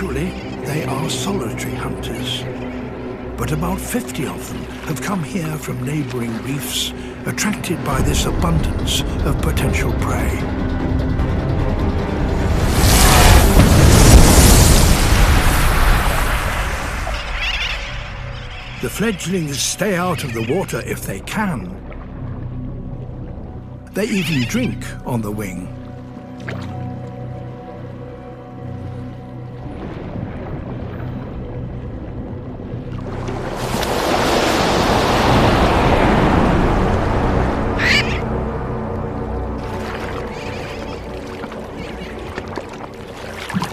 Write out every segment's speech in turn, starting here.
Usually, they are solitary hunters, but about 50 of them have come here from neighboring reefs, attracted by this abundance of potential prey. The fledglings stay out of the water if they can. They even drink on the wing.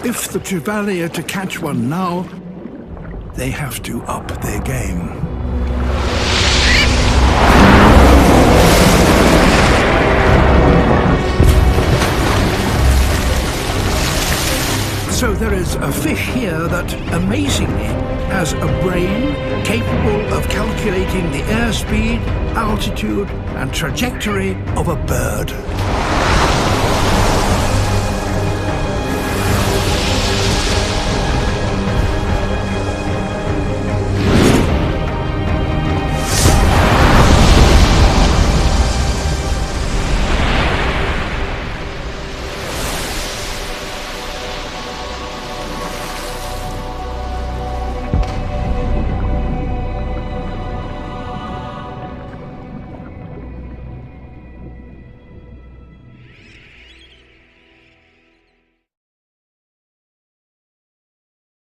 If the Trevally are to catch one now, they have to up their game. So there is a fish here that, amazingly, has a brain capable of calculating the airspeed, altitude, and trajectory of a bird.